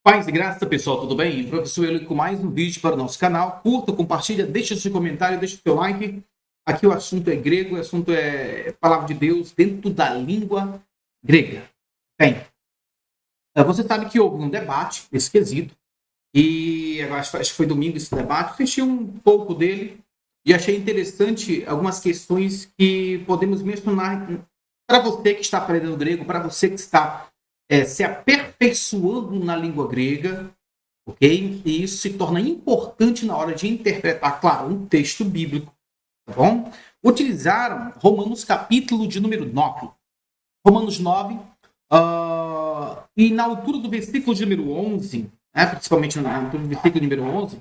Paz e graça, pessoal, tudo bem? Professor Eli com mais um vídeo para o nosso canal. Curta, compartilha, deixa seu comentário, deixa seu like. Aqui o assunto é grego, o assunto é palavra de Deus dentro da língua grega. Bem, você sabe que houve um debate nesse quesito, e eu acho que foi domingo esse debate. Assisti um pouco dele e achei interessante algumas questões que podemos mencionar para você que está aprendendo grego, para você que está se aperfeiçoando na língua grega, ok? E isso se torna importante na hora de interpretar, claro, um texto bíblico, tá bom? Utilizaram Romanos capítulo de número 9. Romanos 9, e na altura do versículo de número 11, principalmente na altura do versículo número 11,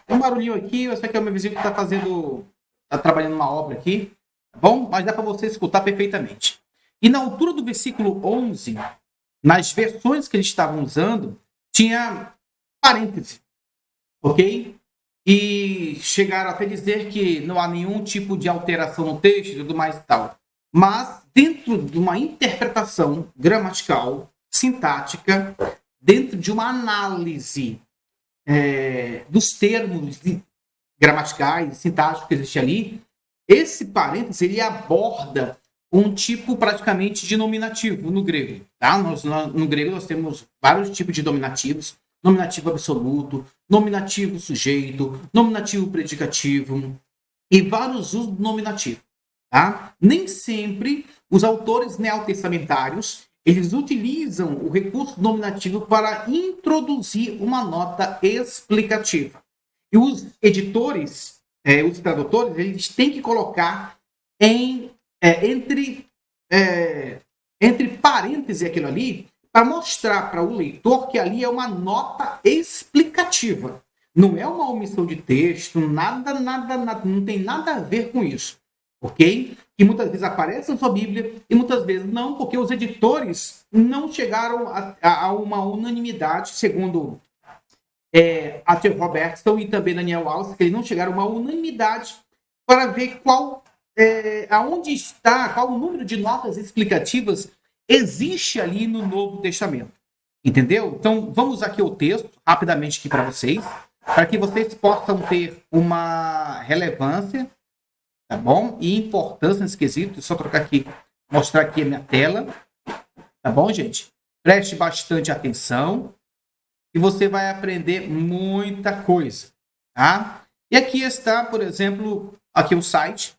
tem um barulhinho aqui, eu sei que é o meu vizinho que está trabalhando uma obra aqui, tá bom? Mas dá para você escutar perfeitamente. E na altura do versículo 11, nas versões que eles estavam usando, tinha parêntese, ok? E chegaram até dizer que não há nenhum tipo de alteração no texto e tudo mais e tal. Mas, dentro de uma interpretação gramatical, sintática, dentro de uma análise dos termos gramaticais, sintáticos que existe ali, esse parêntese ele aborda um tipo praticamente de nominativo no grego. Tá? No grego nós temos vários tipos de nominativos. Nominativo absoluto, nominativo sujeito, nominativo predicativo e vários usos do nominativo. Tá? Nem sempre os autores neotestamentários eles utilizam o recurso nominativo para introduzir uma nota explicativa. E os editores, os tradutores, eles têm que colocar entre parênteses aquilo ali, para mostrar para o leitor que ali é uma nota explicativa. Não é uma omissão de texto, nada, não tem nada a ver com isso. Ok? Que muitas vezes aparece na sua Bíblia e muitas vezes não, porque os editores não chegaram a uma unanimidade, segundo Arthur Robertson e também Daniel Wallace, que eles não chegaram a uma unanimidade para ver aonde está, qual o número de notas explicativas existe ali no Novo Testamento. Entendeu? Então, vamos aqui ao texto, rapidamente aqui para vocês, para que vocês possam ter uma relevância, tá bom? E importância nesse quesito. Só trocar aqui, mostrar aqui a minha tela, tá bom, gente? Preste bastante atenção e você vai aprender muita coisa, tá? E aqui está, por exemplo, aqui o site.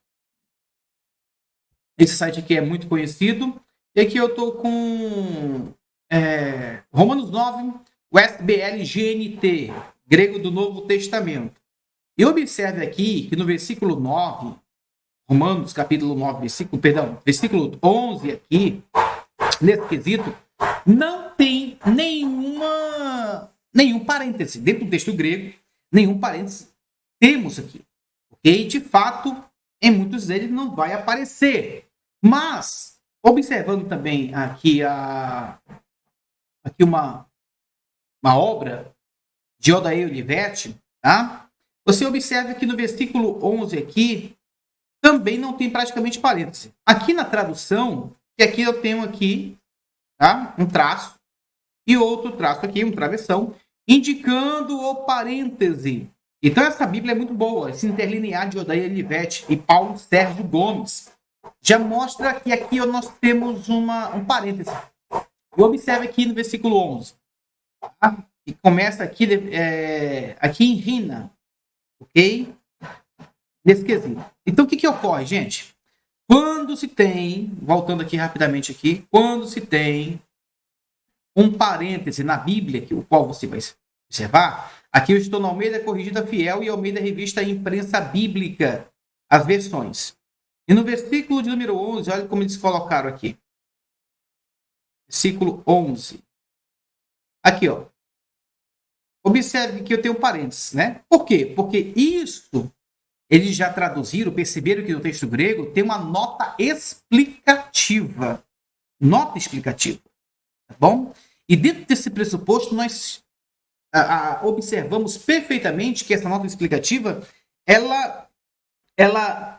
Esse site aqui é muito conhecido. E aqui eu estou com Romanos 9, o SBL-GNT, grego do Novo Testamento. E observe aqui que no versículo 9, Romanos capítulo 9, versículo 11 aqui, nesse quesito, não tem nenhum parêntese. Dentro do texto grego, nenhum parêntese temos aqui. Ok? De fato, em muitos deles não vai aparecer. Mas, observando também aqui uma obra de Odair Olivetti, tá? Você observa que no versículo 11 aqui, também não tem praticamente parêntese. Aqui na tradução, que aqui eu tenho aqui, tá? Um traço, e outro traço aqui, um travessão, indicando o parêntese. Então essa Bíblia é muito boa, esse interlinear de Odair Olivetti e Paulo Sérgio Gomes. Já mostra que aqui nós temos um parêntese. E observe aqui no versículo 11. Tá? E começa aqui em Rina. Ok? Nesse quesito. Então, o que ocorre, gente? Quando se tem, voltando aqui rapidamente aqui, quando se tem um parêntese na Bíblia, o qual você vai observar, aqui eu estou na Almeida Corrigida Fiel e Almeida Revista Imprensa Bíblica, as versões. E no versículo de número 11, olha como eles colocaram aqui. Versículo 11. Aqui, ó. Observe que eu tenho parênteses, né? Por quê? Porque isso, eles já traduziram, perceberam que no texto grego tem uma nota explicativa. Nota explicativa. Tá bom? E dentro desse pressuposto, nós observamos perfeitamente que essa nota explicativa, ela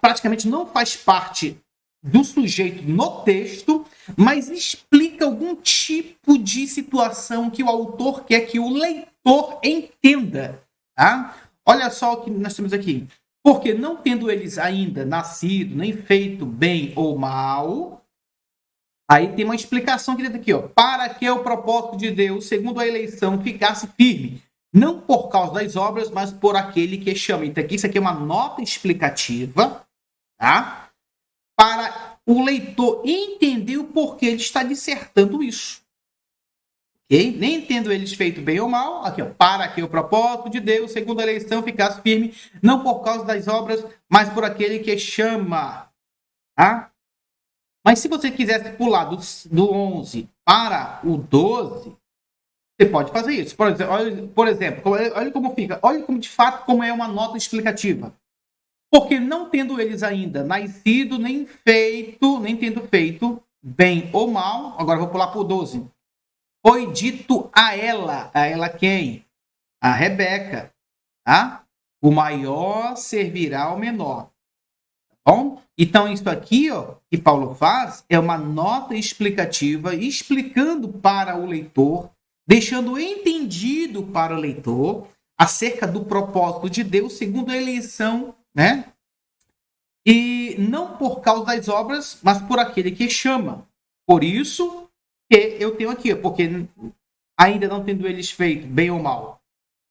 praticamente não faz parte do sujeito no texto, mas explica algum tipo de situação que o autor quer que o leitor entenda. Tá? Olha só o que nós temos aqui. Porque não tendo eles ainda nascido, nem feito bem ou mal, aí tem uma explicação aqui dentro aqui, ó. Para que o propósito de Deus, segundo a eleição, ficasse firme. Não por causa das obras, mas por aquele que chama. Então, aqui, isso aqui é uma nota explicativa, tá? Para o leitor entender o porquê ele está dissertando isso. Ok? Nem tendo eles feito bem ou mal, aqui, ó, para que o propósito de Deus, segundo a eleição, ficasse firme, não por causa das obras, mas por aquele que chama. Tá? Mas se você quisesse pular do 11 para o 12, você pode fazer isso. Por exemplo, olha como fica. Olha como, de fato, como é uma nota explicativa. Porque não tendo eles ainda nascido, nem tendo feito bem ou mal, agora vou pular para o 12. Foi dito a ela quem? A Rebeca, tá? O maior servirá ao menor. Bom, então isso aqui, ó, que Paulo faz é uma nota explicativa, explicando para o leitor, deixando entendido para o leitor acerca do propósito de Deus segundo a eleição, né? E não por causa das obras, mas por aquele que chama. Por isso que eu tenho aqui, porque ainda não tendo eles feito bem ou mal,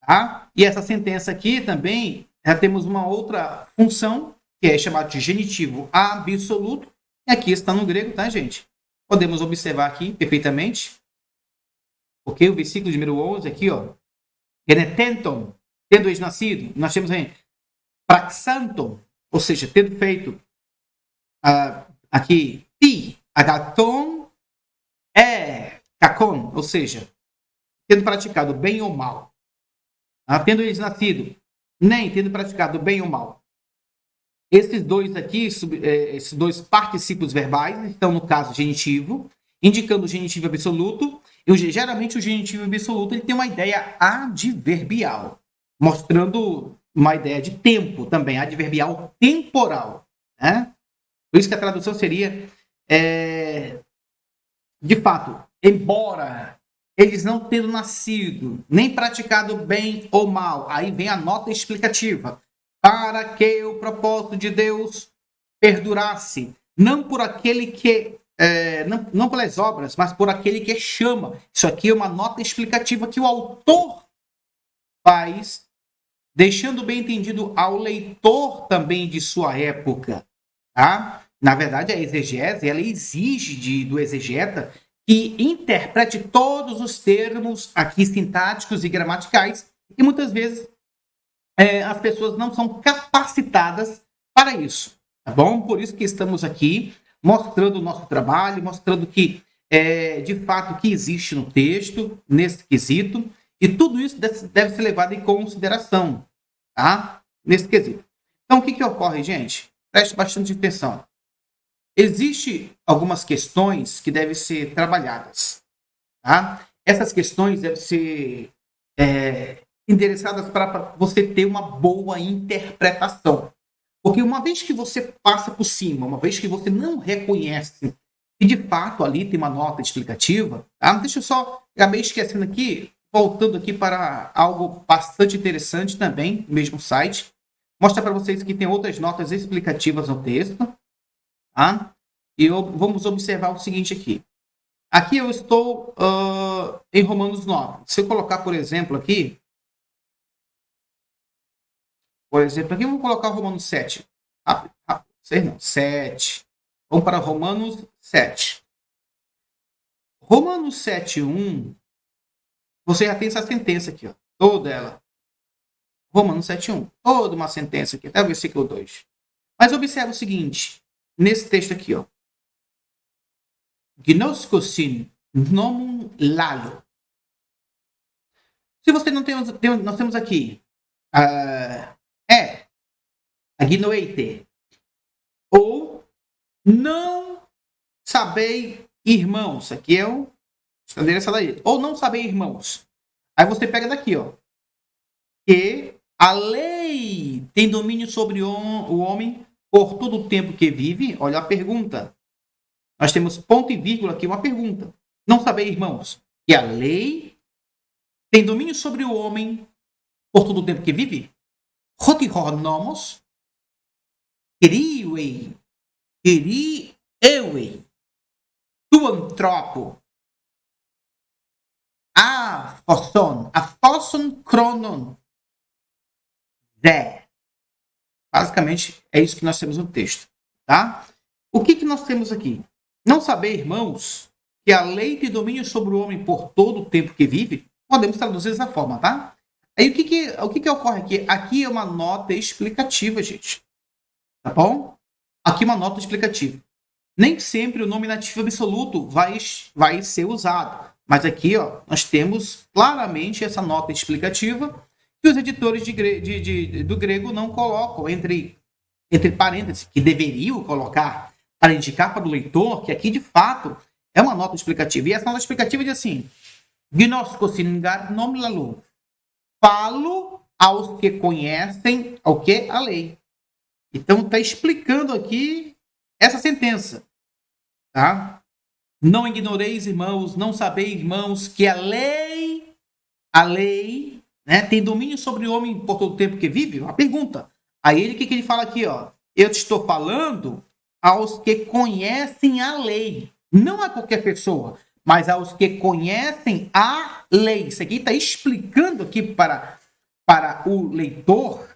tá? E essa sentença aqui também já temos uma outra função que é chamado de genitivo absoluto, e aqui está no grego, tá, gente? Podemos observar aqui perfeitamente, ok? O versículo de número 11 aqui, ó, genetenton, tendo eles nascido, nós temos aí praxanton, ou seja, tendo feito aqui pi, agaton, kakon, ou seja, tendo praticado bem ou mal, tendo eles nascido, nem tendo praticado bem ou mal. Esses dois aqui, esses dois particípios verbais, estão no caso genitivo, indicando o genitivo absoluto. E geralmente o genitivo absoluto ele tem uma ideia adverbial, mostrando uma ideia de tempo também, adverbial temporal. Né? Por isso que a tradução seria, de fato, embora eles não tenham nascido, nem praticado bem ou mal, aí vem a nota explicativa. Para que o propósito de Deus perdurasse, não por aquele que, não pelas obras, mas por aquele que chama. Isso aqui é uma nota explicativa que o autor faz, deixando bem entendido ao leitor também de sua época. Tá? Na verdade, a exegese ela exige do exegeta que interprete todos os termos aqui sintáticos e gramaticais, e muitas vezes as pessoas não são capacitadas para isso, tá bom? Por isso que estamos aqui mostrando o nosso trabalho, mostrando que, de fato, o que existe no texto, nesse quesito, e tudo isso deve ser levado em consideração, tá? Nesse quesito. Então, o que ocorre, gente? Preste bastante atenção. Existem algumas questões que devem ser trabalhadas, tá? Essas questões devem ser endereçadas para você ter uma boa interpretação. Porque uma vez que você passa por cima, uma vez que você não reconhece que de fato ali tem uma nota explicativa, tá? Deixa eu só, acabei esquecendo aqui, voltando aqui para algo bastante interessante também, no mesmo site, mostra para vocês que tem outras notas explicativas no texto, tá? E vamos observar o seguinte aqui. Aqui eu estou em Romanos 9. Se eu colocar, por exemplo, aqui, vamos colocar o Romanos 7. Rápido. 7. Vamos para Romanos 7. Romanos 7:1, você já tem essa sentença aqui, ó, toda ela. Romanos 7:1, toda uma sentença aqui, até o versículo 2. Mas observe o seguinte, nesse texto aqui, ó. Gnoskosin nomum lalo. Se você não tem, nós temos aqui agnoeite, ou não sabei irmãos, aqui é o endereço daí, ou não sabei irmãos. Aí você pega daqui, ó, que a lei tem domínio sobre o homem por todo o tempo que vive. Olha a pergunta. nós temos ponto e vírgula aqui, uma pergunta. Não saber, irmãos, que a lei tem domínio sobre o homem por todo o tempo que vive? Rotironomos, queriuei, querieuei, tuantropo, aphoson chronon, zé. Basicamente, é isso que nós temos no texto, tá? O que nós temos aqui? Não saber, irmãos, que a lei tem domínio sobre o homem por todo o tempo que vive? Podemos traduzir dessa forma, tá? Aí o que ocorre aqui? Aqui é uma nota explicativa, gente. Tá bom? Aqui uma nota explicativa. Nem sempre o nominativo absoluto vai ser usado. Mas aqui, ó, nós temos claramente essa nota explicativa que os editores do grego não colocam entre parênteses, que deveriam colocar para indicar para o leitor que aqui, de fato, é uma nota explicativa. E essa nota explicativa diz assim: Gnosko singar nom lalu. Falo aos que conhecem o que? A lei. Então, está explicando aqui essa sentença. Tá? Não ignoreis, irmãos, não sabeis, irmãos, que a lei, né, tem domínio sobre o homem por todo o tempo que vive? Uma pergunta. Aí ele, o que ele fala aqui? Ó? Eu te estou falando aos que conhecem a lei. Não a qualquer pessoa, mas aos que conhecem a lei. Isso aqui está explicando aqui para o leitor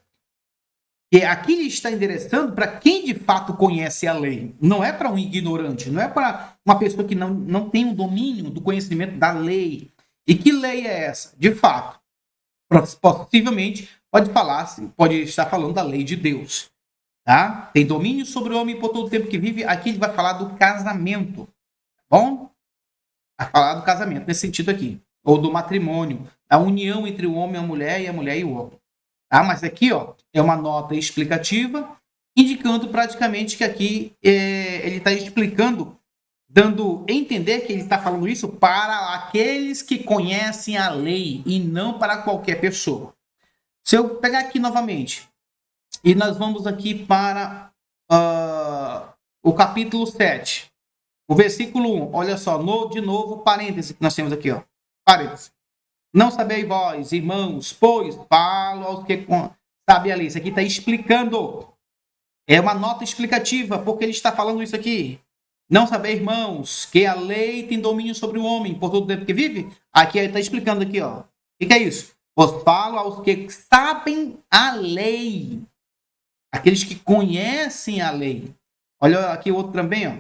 que aqui ele está endereçando para quem de fato conhece a lei. Não é para um ignorante, não é para uma pessoa que não tem o domínio do conhecimento da lei. E que lei é essa? De fato, possivelmente pode estar falando da lei de Deus. Tá? Tem domínio sobre o homem por todo o tempo que vive. Aqui ele vai falar do casamento. Tá bom? Vai falar do casamento nesse sentido aqui. Ou do matrimônio. A união entre o homem e a mulher e o homem. Tá? Mas aqui, ó, é uma nota explicativa, indicando praticamente que aqui ele está explicando, dando a entender que ele está falando isso para aqueles que conhecem a lei e não para qualquer pessoa. Se eu pegar aqui novamente, e nós vamos aqui para o capítulo 7, o versículo 1, olha só, de novo, parêntese que nós temos aqui, ó, parêntese. Não sabeis vós, irmãos, pois falo aos que sabem a lei. Isso aqui está explicando. É uma nota explicativa, porque ele está falando isso aqui. Não sabeis, irmãos, que a lei tem domínio sobre o homem por todo o tempo que vive? Aqui ele está explicando aqui, ó. O que é isso? Pois falo aos que sabem a lei. Aqueles que conhecem a lei. Olha aqui o outro também, ó.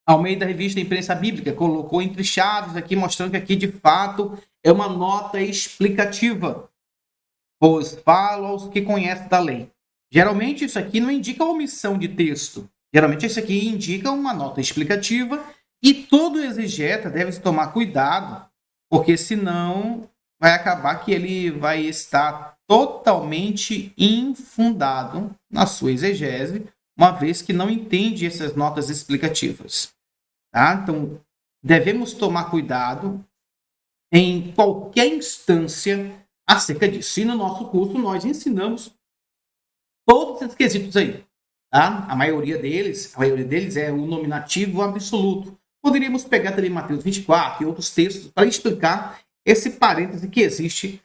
Ao meio da revista Imprensa Bíblica, colocou entre chaves aqui, mostrando que aqui, de fato, é uma nota explicativa. Pois falo aos que conhecem da lei. Geralmente, isso aqui não indica omissão de texto. Geralmente, isso aqui indica uma nota explicativa e todo exegeta deve tomar cuidado, porque senão vai acabar que ele vai estar totalmente infundado na sua exegese, uma vez que não entende essas notas explicativas. Tá? Então, devemos tomar cuidado em qualquer instância acerca disso. E no nosso curso nós ensinamos todos esses quesitos aí. Tá? A maioria deles é o nominativo absoluto. Poderíamos pegar também Mateus 24 e outros textos para explicar esse parêntese que existe.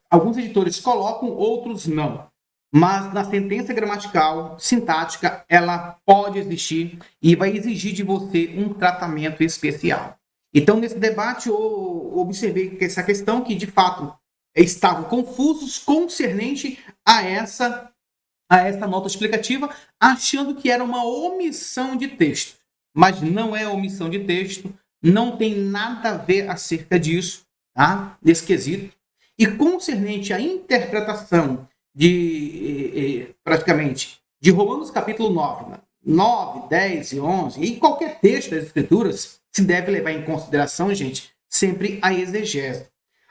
Alguns editores colocam, outros não. Mas na sentença gramatical, sintática, ela pode existir e vai exigir de você um tratamento especial. Então, nesse debate, eu observei que essa questão que, de fato, estavam confusos concernente a essa nota explicativa, achando que era uma omissão de texto. Mas não é omissão de texto, não tem nada a ver acerca disso, tá? Desse quesito. E concernente à interpretação praticamente de Romanos capítulo 9, 10 e 11, e qualquer texto das Escrituras, se deve levar em consideração, gente, sempre a exegese.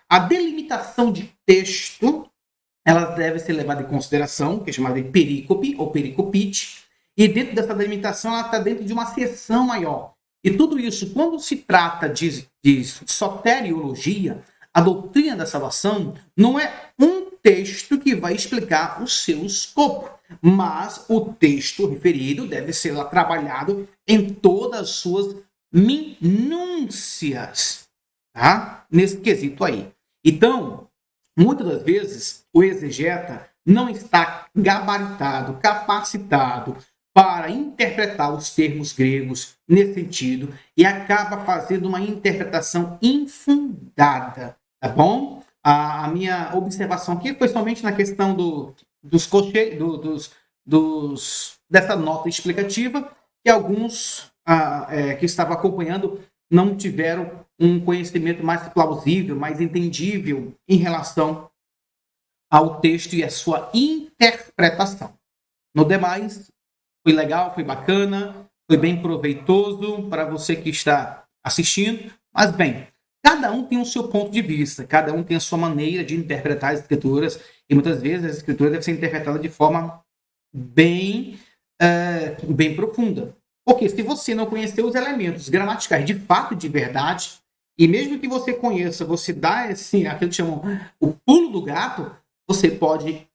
A delimitação de texto, ela deve ser levada em consideração, que é chamada de perícope ou pericopite, e dentro dessa delimitação ela está dentro de uma seção maior. E tudo isso, quando se trata de soteriologia, a doutrina da salvação não é um texto que vai explicar o seu escopo. Mas o texto referido deve ser lá trabalhado em todas as suas minúcias, tá? Nesse quesito aí. Então, muitas das vezes, o exegeta não está gabaritado, capacitado para interpretar os termos gregos nesse sentido e acaba fazendo uma interpretação infundada, tá bom? A minha observação aqui foi somente na questão dessa nota explicativa, que alguns que estavam acompanhando não tiveram um conhecimento mais plausível, mais entendível em relação ao texto e a sua interpretação. No demais, foi legal, foi bacana, foi bem proveitoso para você que está assistindo, mas bem, cada um tem o seu ponto de vista, cada um tem a sua maneira de interpretar as escrituras, e muitas vezes a escritura deve ser interpretada de forma bem profunda. Porque se você não conhecer os elementos gramaticais de fato e de verdade, e mesmo que você conheça, você dá assim, aquilo que chamam o pulo do gato, você pode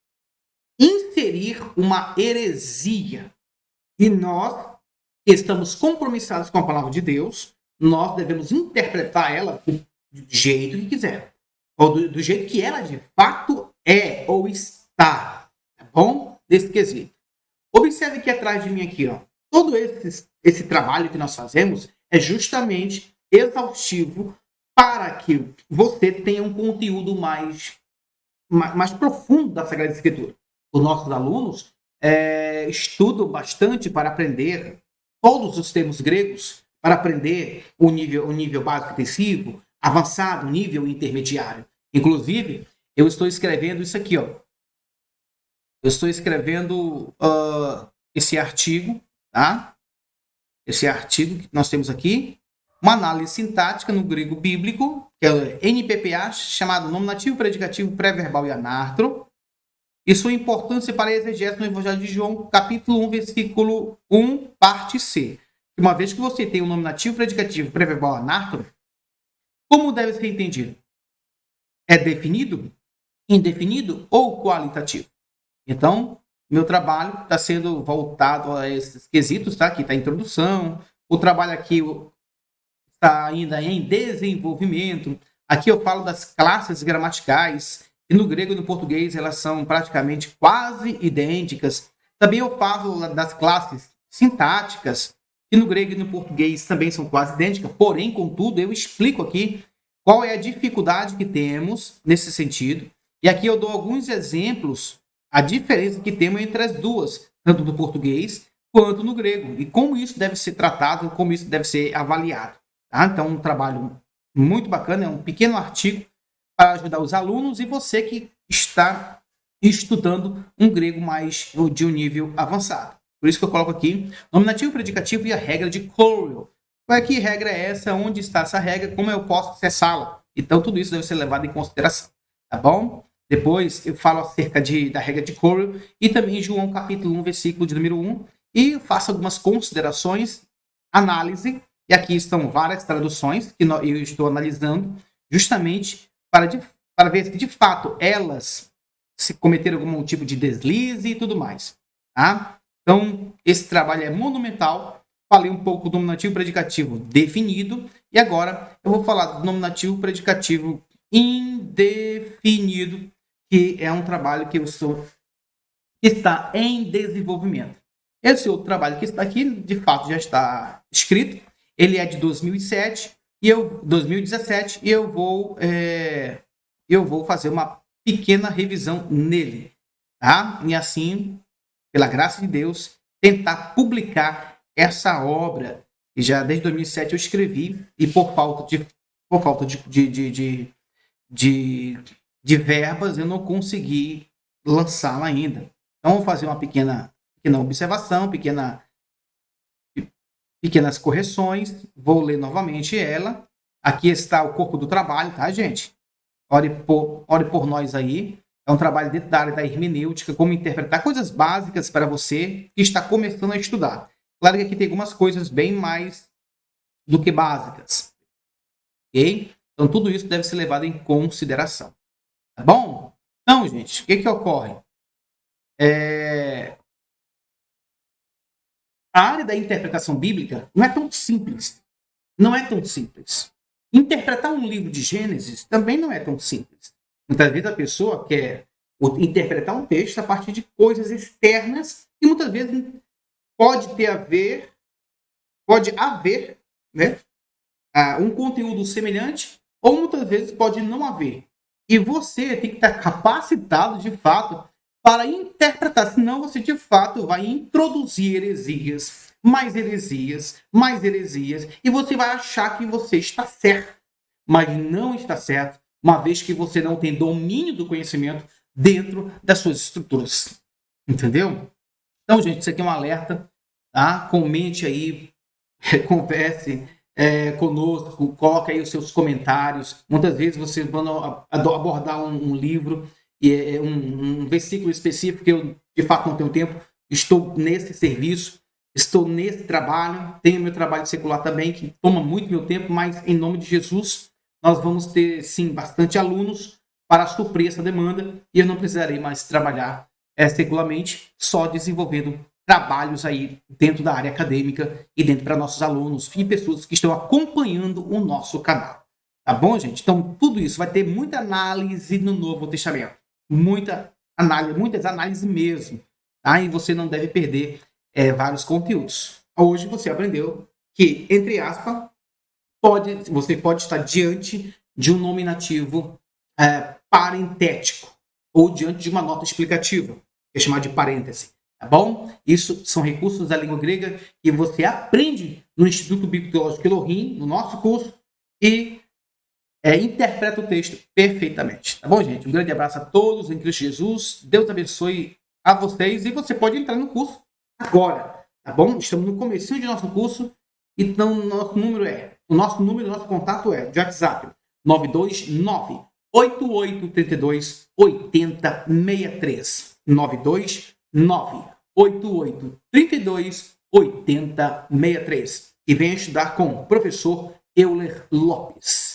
inserir uma heresia. E nós, que estamos compromissados com a palavra de Deus, nós devemos interpretar ela do jeito que quiser. Ou do jeito que ela de fato é ou está. Tá bom? Desse quesito. Observe aqui atrás de mim aqui, ó. Todo esse trabalho que nós fazemos é justamente exaustivo para que você tenha um conteúdo mais profundo da Sagrada Escritura. Os nossos alunos estudam bastante para aprender todos os termos gregos, para aprender o nível básico intensivo, avançado, nível intermediário. Inclusive, eu estou escrevendo isso aqui, ó. Eu estou escrevendo esse artigo, tá? Esse artigo que nós temos aqui, uma análise sintática no grego bíblico, que é o NPPA, chamado nominativo, predicativo, pré-verbal e anartro, e sua importância para a exegese no Evangelho de João, capítulo 1, versículo 1, parte C. Uma vez que você tem o nominativo, predicativo, pré-verbal e anartro, como deve ser entendido? É definido, indefinido ou qualitativo? Então, meu trabalho está sendo voltado a esses quesitos, tá? Aqui está a introdução, o trabalho aqui está ainda em desenvolvimento. Aqui eu falo das classes gramaticais, e no grego e no português elas são praticamente quase idênticas. Também eu falo das classes sintáticas, que no grego e no português também são quase idênticas, porém, contudo, eu explico aqui qual é a dificuldade que temos nesse sentido. E aqui eu dou alguns exemplos, a diferença que temos entre as duas, tanto no português quanto no grego, e como isso deve ser tratado, como isso deve ser avaliado. Tá? Então, um trabalho muito bacana, é um pequeno artigo para ajudar os alunos e você que está estudando um grego mais de um nível avançado. Por isso que eu coloco aqui nominativo, predicativo e a regra de Cowell. Que regra é essa? Onde está essa regra? Como eu posso acessá-la? Então, tudo isso deve ser levado em consideração. Tá bom? Depois eu falo acerca da regra de Cowell e também João capítulo 1, versículo de número 1. E faço algumas considerações, análise. E aqui estão várias traduções que eu estou analisando justamente para ver se de fato elas se cometeram algum tipo de deslize e tudo mais. Tá? Então, esse trabalho é monumental. Falei um pouco do nominativo predicativo definido e agora eu vou falar do nominativo predicativo indefinido, que é um trabalho que está em desenvolvimento. Esse outro trabalho que está aqui, de fato, já está escrito. Ele é de 2017 e eu vou fazer uma pequena revisão nele, tá? E assim, pela graça de Deus, tentar publicar essa obra que já desde 2007 eu escrevi e por falta de verbas eu não consegui lançá-la ainda. Então, vou fazer uma pequena observação, pequenas correções, vou ler novamente ela. Aqui está o corpo do trabalho, tá, gente? Ore por nós aí. É um trabalho dentro da área da hermenêutica, como interpretar coisas básicas para você que está começando a estudar. Claro que aqui tem algumas coisas bem mais do que básicas. Ok? Então, tudo isso deve ser levado em consideração. Tá bom? Então, gente, o que ocorre? A área da interpretação bíblica não é tão simples. Não é tão simples. Interpretar um livro de Gênesis também não é tão simples. Muitas vezes a pessoa quer interpretar um texto a partir de coisas externas e muitas vezes pode haver, né, um conteúdo semelhante ou muitas vezes pode não haver. E você tem que estar capacitado, de fato, para interpretar, senão você, de fato, vai introduzir heresias, mais heresias, e você vai achar que você está certo, mas não está certo, uma vez que você não tem domínio do conhecimento dentro das suas estruturas. Entendeu? Então, gente, isso aqui é um alerta, tá? Comente aí, converse conosco, coloque aí os seus comentários. Muitas vezes você vai abordar um livro e um versículo específico que eu, de fato, não tenho tempo. Estou nesse serviço, estou nesse trabalho, tenho meu trabalho secular também, que toma muito meu tempo, mas em nome de Jesus, nós vamos ter, sim, bastante alunos para suprir essa demanda e eu não precisarei mais trabalhar secularmente, só desenvolvendo trabalhos aí dentro da área acadêmica e dentro para nossos alunos e pessoas que estão acompanhando o nosso canal. Tá bom, gente? Então, tudo isso vai ter muita análise no Novo Testamento. Muitas análises mesmo. Tá? E você não deve perder vários conteúdos. Hoje você aprendeu que, entre aspas, você pode estar diante de um nominativo parentético ou diante de uma nota explicativa, que é chamada de parêntese. Tá bom? Isso são recursos da língua grega que você aprende no Instituto Bíblico Teológico Elohim, no nosso curso, e interpreta o texto perfeitamente. Tá bom, gente? Um grande abraço a todos em Cristo Jesus. Deus abençoe a vocês e você pode entrar no curso agora. Tá bom? Estamos no comecinho de nosso curso. Então, o nosso contato é de WhatsApp 929-8832-8063. 929-8832-8063. E venha estudar com o professor Euler Lopes.